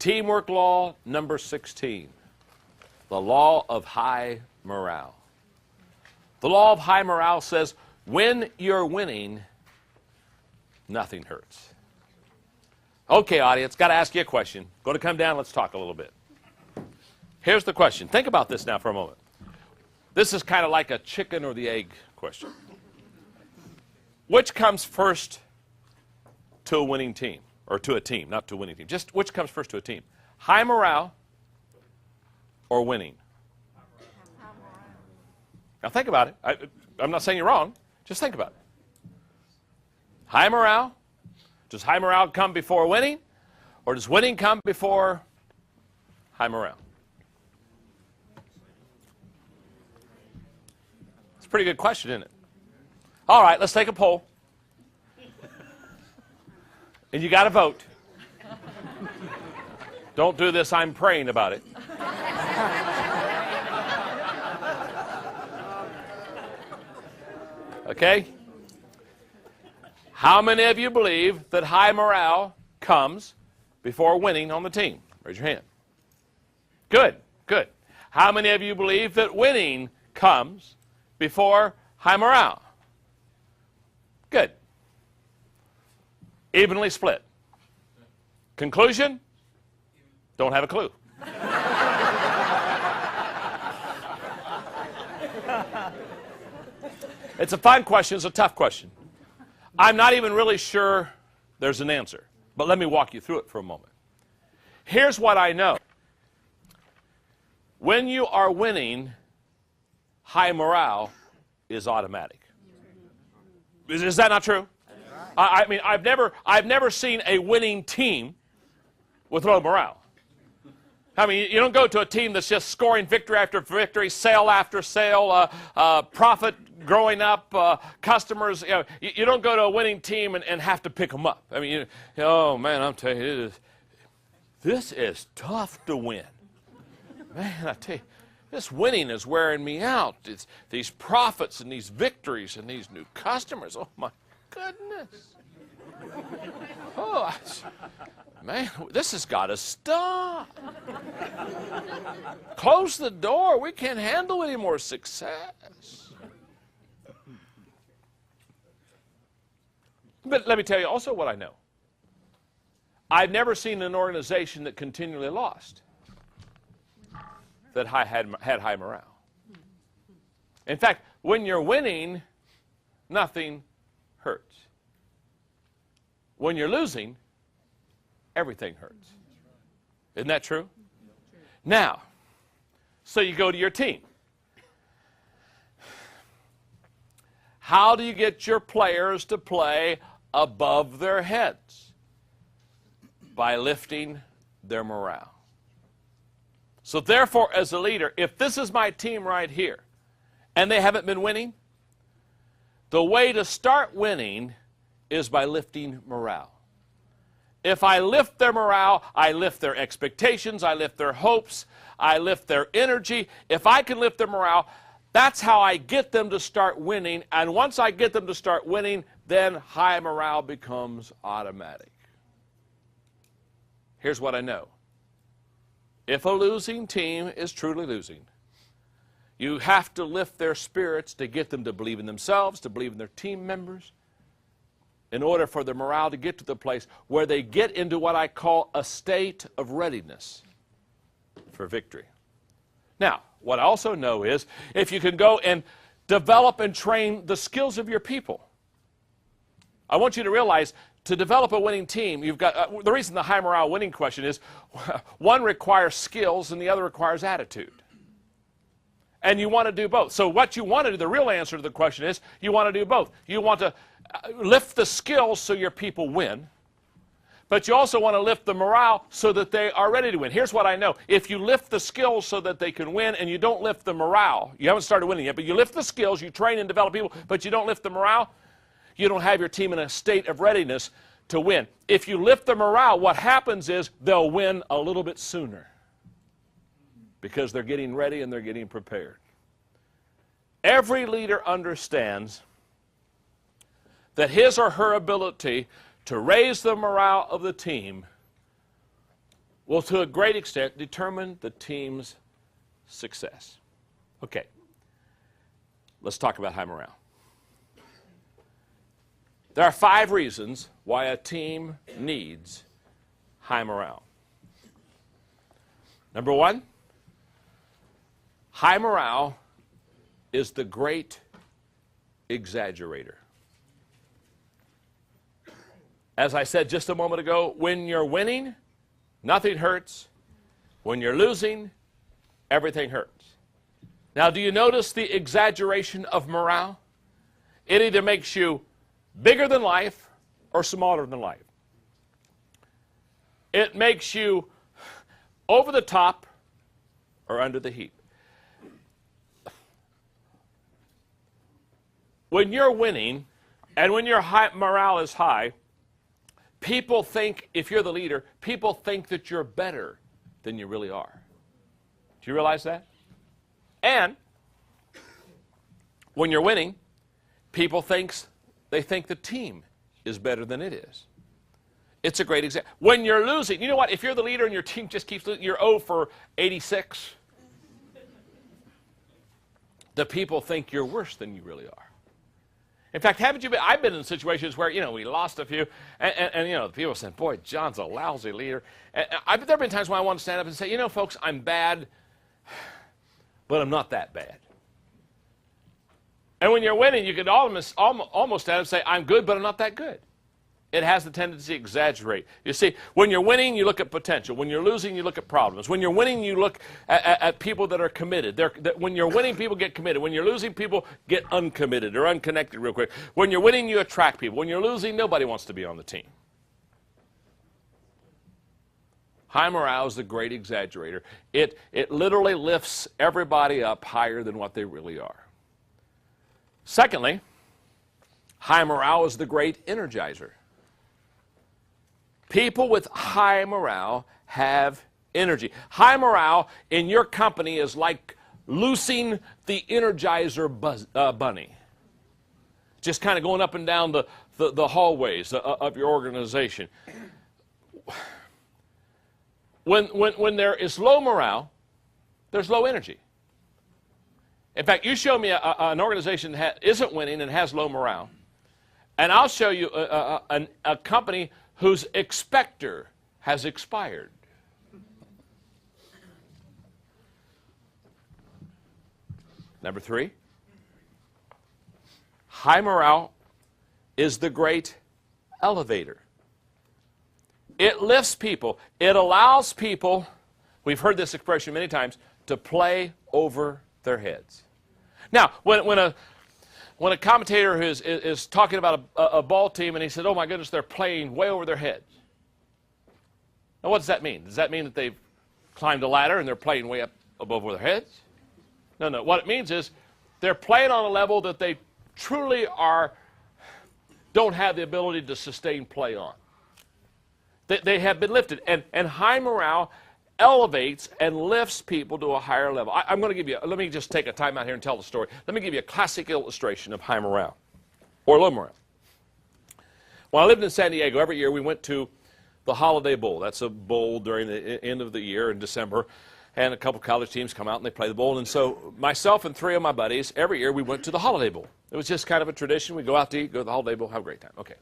Teamwork law number 16, the law of high morale. The law of high morale says, when you're winning, nothing hurts. Okay, audience, got to ask you a question. Going to come down, let's talk a little bit. Here's the question. Think about this now for a moment. This is kind of like a chicken or the egg question. Which comes first to a winning team? Or to a team, not to a winning team. Just which comes first to a team? High morale or winning? Now think about it. I'm not saying you're wrong. Just think about it. High morale? Does high morale come before winning? Or does winning come before high morale? It's a pretty good question, isn't it? All right, let's take a poll. And you got to vote. Don't do this, I'm praying about it. Okay? How many of you believe that high morale comes before winning on the team? Raise your hand. Good, good. How many of you believe that winning comes before high morale? Good. Evenly split. Conclusion? Don't have a clue. It's a fun question. It's a tough question. I'm not even really sure there's an answer. But let me walk you through it for a moment. Here's what I know. When you are winning, high morale is automatic. Is that not true? I mean, I've never seen a winning team with low morale. I mean, you don't go to a team that's just scoring victory after victory, sale after sale, profit growing up, customers. You don't go to a winning team and have to pick them up. I mean, oh man, I'm telling you, this is tough to win. Man, I tell you, this winning is wearing me out. It's these profits and these victories and these new customers. Oh my goodness. Oh, man, this has got to stop. Close the door. We can't handle any more success. But let me tell you also what I know. I've never seen an organization that continually lost that had high morale. In fact, when you're winning, nothing hurts. When you're losing, everything hurts. Isn't that true? Now, so you go to your team. How do you get your players to play above their heads? By lifting their morale. So therefore, as a leader, if this is my team right here, and they haven't been winning, the way to start winning is by lifting morale. If I lift their morale, I lift their expectations, I lift their hopes, I lift their energy. If I can lift their morale, that's how I get them to start winning. And once I get them to start winning, then high morale becomes automatic. Here's what I know. If a losing team is truly losing, you have to lift their spirits to get them to believe in themselves, to believe in their team members, in order for the morale to get to the place where they get into what I call a state of readiness for victory. Now, what I also know is if you can go and develop and train the skills of your people. I want you to realize to develop a winning team, you've got the reason the high morale winning question is one requires skills and the other requires attitude. And you want to do both. So what you want to do, the real answer to the question is you want to do both. You want to lift the skills so your people win, but you also want to lift the morale so that they are ready to win. Here's what I know. If you lift the skills so that they can win and you don't lift the morale, you haven't started winning yet, but you lift the skills, you train and develop people, but you don't lift the morale, you don't have your team in a state of readiness to win. If you lift the morale, what happens is they'll win a little bit sooner because they're getting ready and they're getting prepared. Every leader understands that his or her ability to raise the morale of the team will to a great extent determine the team's success. Okay, let's talk about high morale. There are 5 reasons why a team needs high morale. Number 1, high morale is the great exaggerator. As I said just a moment ago, when you're winning, nothing hurts. When you're losing, everything hurts. Now, do you notice the exaggeration of morale? It either makes you bigger than life or smaller than life. It makes you over the top or under the heap. When you're winning and when your morale is high, people think, if you're the leader, people think that you're better than you really are. Do you realize that? And when you're winning, people think the team is better than it is. It's a great example. When you're losing, you know what? If you're the leader and your team just keeps losing, you're 0 for 86. The people think you're worse than you really are. In fact, haven't you been? I've been in situations where, we lost a few, and the people said, boy, John's a lousy leader. And there have been times when I want to stand up and say, folks, I'm bad, but I'm not that bad. And when you're winning, you can almost stand up and say, I'm good, but I'm not that good. It has the tendency to exaggerate. You see, when you're winning, you look at potential. When you're losing, you look at problems. When you're winning, you look at people that are committed. When you're winning, people get committed. When you're losing, people get uncommitted or unconnected real quick. When you're winning, you attract people. When you're losing, nobody wants to be on the team. High morale is the great exaggerator. It literally lifts everybody up higher than what they really are. Secondly, high morale is the great energizer. People with high morale have energy. High morale in your company is like loosing the Energizer bunny. Just kind of going up and down the hallways of your organization. When there is low morale, there's low energy. In fact, you show me an organization that isn't winning and has low morale, and I'll show you a company whose expector has expired. Number 3, high morale is the great elevator. It lifts people. It allows people, we've heard this expression many times, to play over their heads. Now, when a commentator is talking about a ball team and he said, oh my goodness, they're playing way over their heads. Now what does that mean? Does that mean that they've climbed a ladder and they're playing way up above their heads? No. What it means is they're playing on a level that they truly don't have the ability to sustain play on. They have been lifted. And high morale elevates and lifts people to a higher level. I'm going to give you, let me just take a time out here and tell the story. Let me give you a classic illustration of high morale or low morale. When I lived in San Diego, every year we went to the Holiday Bowl. That's a bowl during the end of the year in December, and a couple college teams come out and they play the bowl. And so myself and 3 of my buddies, every year we went to the Holiday Bowl. It was just kind of a tradition. We go out to eat, go to the Holiday Bowl, have a great time. Okay.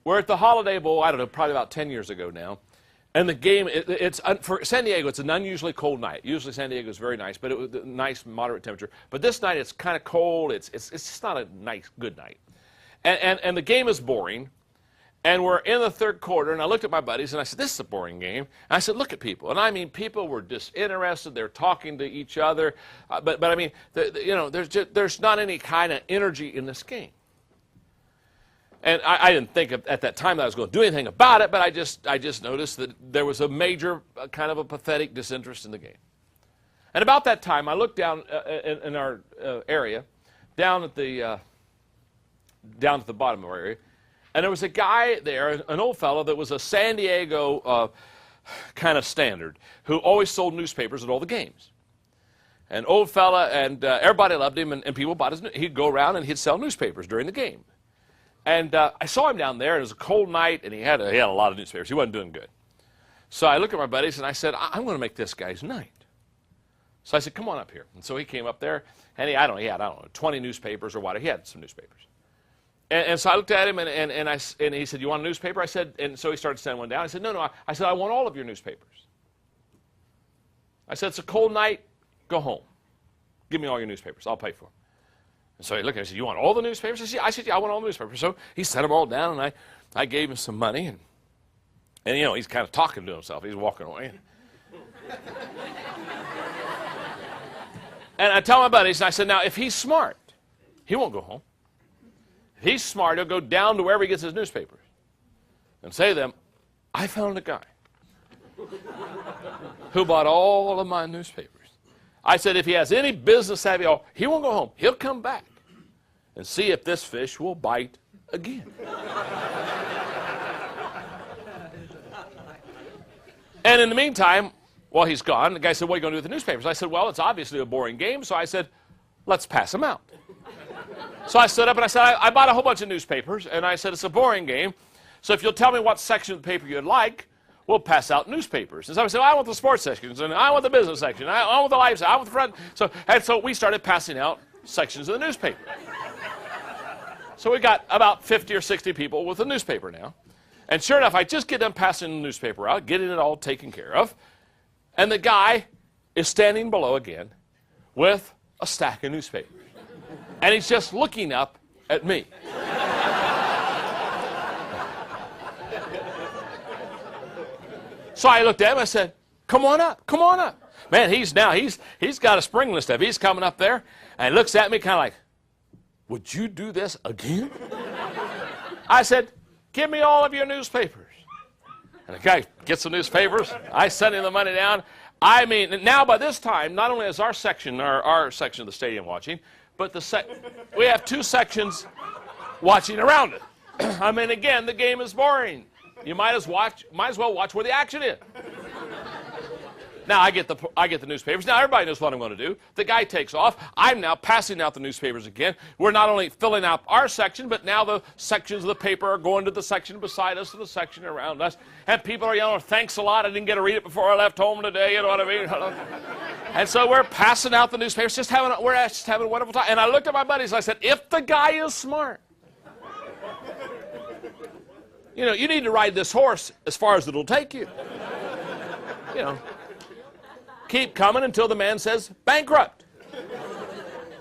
We're at the Holiday Bowl, I don't know, probably about 10 years ago now. And the game, for San Diego, it's an unusually cold night. Usually San Diego is very nice, but it was a nice, moderate temperature. But this night it's kind of cold. It's just not a nice, good night. And the game is boring. And we're in the third quarter, and I looked at my buddies, and I said, this is a boring game. And I said, look at people. And I mean, people were disinterested. They're talking to each other. But I mean, there's not any kind of energy in this game. And I didn't think at that time that I was going to do anything about it, but I just noticed that there was a major kind of a pathetic disinterest in the game. And about that time, I looked down in our area, down at the bottom of our area, and there was a guy there, an old fellow that was a San Diego kind of standard, who always sold newspapers at all the games. An old fella, and everybody loved him, and people bought his. He'd go around and he'd sell newspapers during the game. And I saw him down there. It was a cold night, and he had a lot of newspapers. He wasn't doing good. So I looked at my buddies, and I said, I'm going to make this guy's night. So I said, come on up here. And so he came up there, and he had 20 newspapers or whatever. He had some newspapers. And so I looked at him, and he said, you want a newspaper? I said, and so he started sending one down. I said, no. I said, I want all of your newspapers. I said, it's a cold night. Go home. Give me all your newspapers. I'll pay for them. And so he looked at me and said, you want all the newspapers? I said, yeah, I want all the newspapers. So he sent them all down, and I gave him some money. And you know, he's kind of talking to himself. He's walking away. And I tell my buddies, and I said, now, if he's smart, he won't go home. If he's smart, he'll go down to wherever he gets his newspapers and say to them, I found a guy who bought all of my newspapers. I said, if he has any business savvy, he won't go home. He'll come back and see if this fish will bite again. And in the meantime, while he's gone, the guy said, what are you going to do with the newspapers? I said, well, it's obviously a boring game. So I said, let's pass them out. So I stood up and I said, I bought a whole bunch of newspapers. And I said, it's a boring game. So if you'll tell me what section of the paper you'd like, we'll pass out newspapers. And somebody said, I want the sports sections, and I want the business section, I want the life section, I want the front. So we started passing out sections of the newspaper. So we got about 50 or 60 people with a newspaper now. And sure enough, I just get them passing the newspaper out, getting it all taken care of. And the guy is standing below again with a stack of newspapers. And he's just looking up at me. So I looked at him, I said, come on up, come on up. Man, he's got a spring and stuff. He's coming up there, and he looks at me kind of like, would you do this again? I said, give me all of your newspapers. And the guy gets the newspapers. I send him the money down. I mean, now by this time, not only is our section of the stadium watching, but we have two sections watching around it. I mean, again, the game is boring. You might as well watch where the action is. Now I get the newspapers. Now everybody knows what I'm going to do. The guy takes off. I'm now passing out the newspapers again. We're not only filling out our section, but now the sections of the paper are going to the section beside us and the section around us. And people are yelling, thanks a lot. I didn't get to read it before I left home today. You know what I mean? And so we're passing out the newspapers, we're just having a wonderful time. And I looked at my buddies and I said, if the guy is smart, you know, you need to ride this horse as far as it'll take you. You know, keep coming until the man says bankrupt.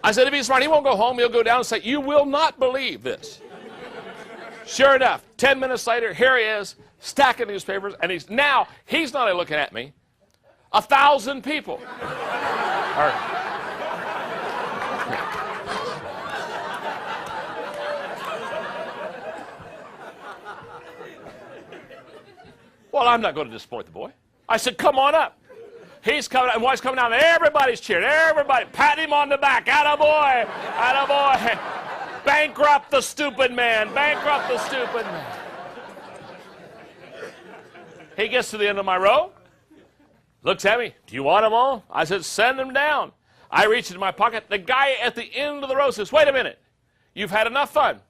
I said, if he's smart, he won't go home. He'll go down and say, you will not believe this. Sure enough, 10 minutes later, here he is, stack of newspapers, and he's not only looking at me, 1,000 people are. Well, I'm not going to disappoint the boy. I said, come on up. He's coming, and wife's coming down, and everybody's cheering. Everybody, pat him on the back. Attaboy, attaboy. Bankrupt the stupid man. Bankrupt the stupid man. He gets to the end of my row, looks at me. Do you want them all? I said, send them down. I reach into my pocket. The guy at the end of the row says, wait a minute. You've had enough fun.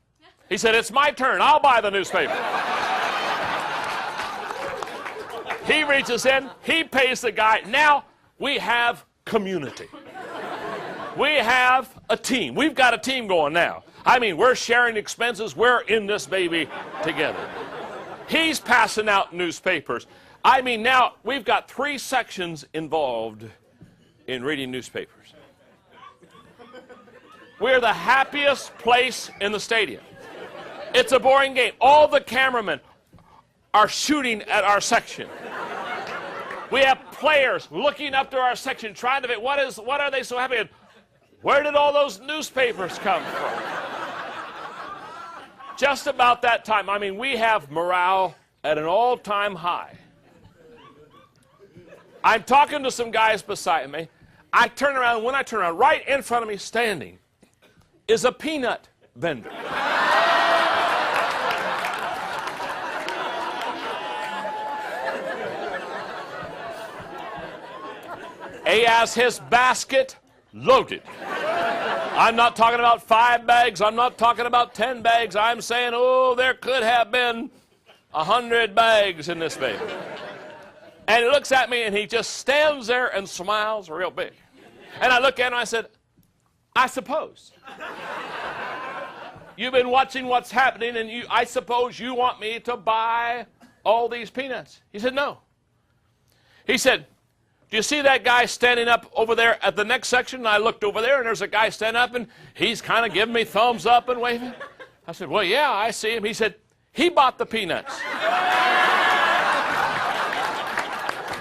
He said, it's my turn. I'll buy the newspaper. He reaches in, he pays the guy. Now we have community. We have a team. We've got a team going now. I mean, we're sharing expenses. We're in this baby together. He's passing out newspapers. I mean, now we've got 3 sections involved in reading newspapers. We're the happiest place in the stadium. It's a boring game. All the cameramen are shooting at our section. We have players looking up to our section, trying to think, what are they so happy at? Where did all those newspapers come from? Just about that time, I mean, we have morale at an all-time high. I'm talking to some guys beside me. I turn around, and when I turn around, right in front of me standing is a peanut vendor. He has his basket loaded. I'm not talking about 5 bags. I'm not talking about 10 bags. I'm saying, oh, there could have been 100 bags in this baby. And he looks at me and he just stands there and smiles real big. And I look at him and I said, I suppose. You've been watching what's happening and I suppose you want me to buy all these peanuts. He said, no. He said, do you see that guy standing up over there at the next section? And I looked over there and there's a guy standing up and he's kind of giving me thumbs up and waving. I said, well, yeah, I see him. He said, he bought the peanuts.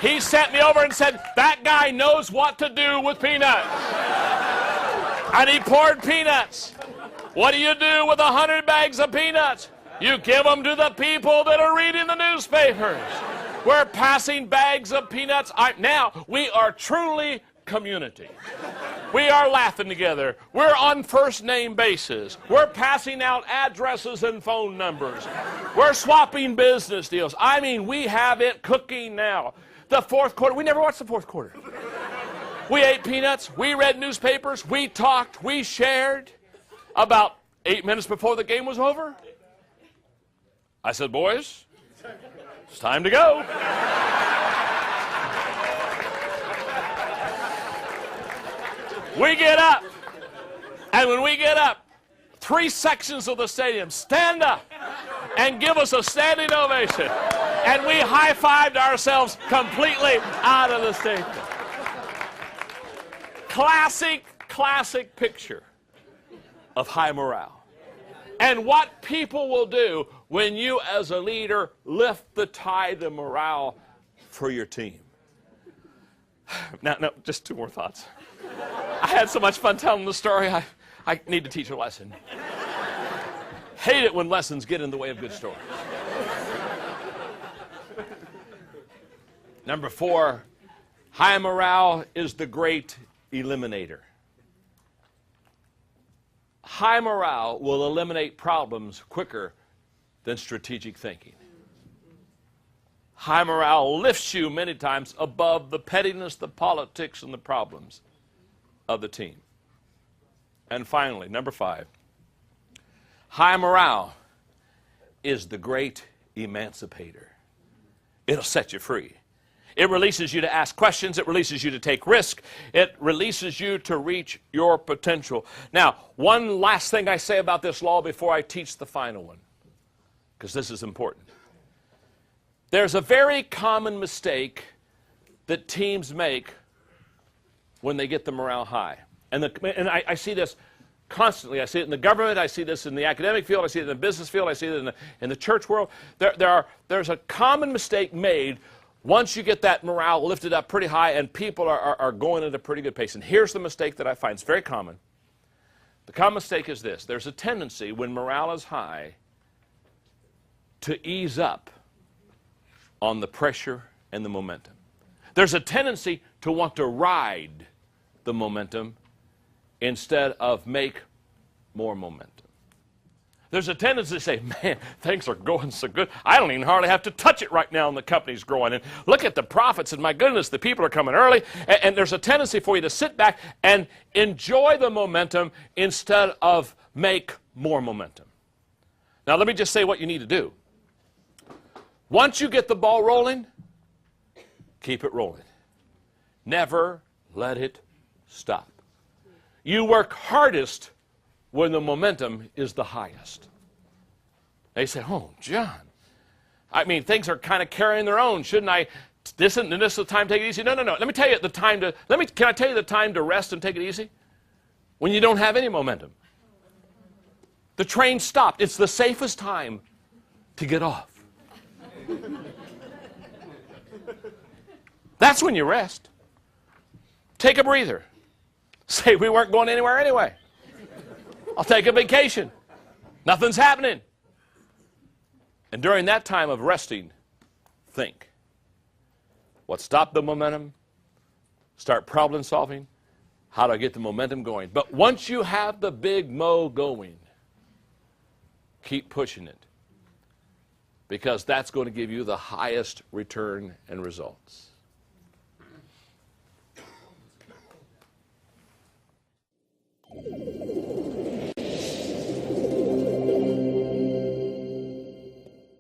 He sent me over and said, that guy knows what to do with peanuts. And he poured peanuts. What do you do with 100 bags of peanuts? You give them to the people that are reading the newspapers. We're passing bags of peanuts. Now, we are truly community. We are laughing together. We're on first name basis. We're passing out addresses and phone numbers. We're swapping business deals. I mean, we have it cooking now. The fourth quarter, we never watched the fourth quarter. We ate peanuts. We read newspapers. We talked. We shared. About 8 minutes before the game was over, I said, boys, it's time to go. We get up. And when we get up, 3 sections of the stadium stand up and give us a standing ovation. And we high-fived ourselves completely out of the stadium. Classic picture of high morale. And what people will do when you as a leader lift the tide of morale for your team. Now, just 2 more thoughts. I had so much fun telling the story, I need to teach a lesson. Hate it when lessons get in the way of good stories. Number 4, high morale is the great eliminator. High morale will eliminate problems quicker than strategic thinking. High morale lifts you many times above the pettiness, the politics, and the problems of the team. And finally, number 5, high morale is the great emancipator. It'll set you free. It releases you to ask questions. It releases you to take risk. It releases you to reach your potential. Now, one last thing I say about this law before I teach the final one, because this is important. There's a very common mistake that teams make when they get the morale high. And I see this constantly. I see it in the government. I see this in the academic field. I see it in the business field. I see it in the church world. There's a common mistake made once you get that morale lifted up pretty high and people are going at a pretty good pace. And here's the mistake that I find. It's very common. The common mistake is this. There's a tendency when morale is high to ease up on the pressure and the momentum. There's a tendency to want to ride the momentum instead of make more momentum. There's a tendency to say, man, things are going so good. I don't even hardly have to touch it right now and the company's growing. And look at the profits and my goodness, the people are coming early. And there's a tendency for you to sit back and enjoy the momentum instead of make more momentum. Now let me just say what you need to do. Once you get the ball rolling, keep it rolling. Never let it stop. You work hardest when the momentum is the highest. They say, oh, John, I mean, things are kind of carrying their own. Shouldn't I, this is the time to take it easy? No. Let me tell you the time to, can I tell you the time to rest and take it easy? When you don't have any momentum. The train stopped. It's the safest time to get off. That's when you rest. Take a breather. Say, we weren't going anywhere anyway. I'll take a vacation. Nothing's happening. And during that time of resting, think. What stopped the momentum? Start problem solving. How do I get the momentum going? But once you have the big mo going, keep pushing it. Because that's going to give you the highest return and results.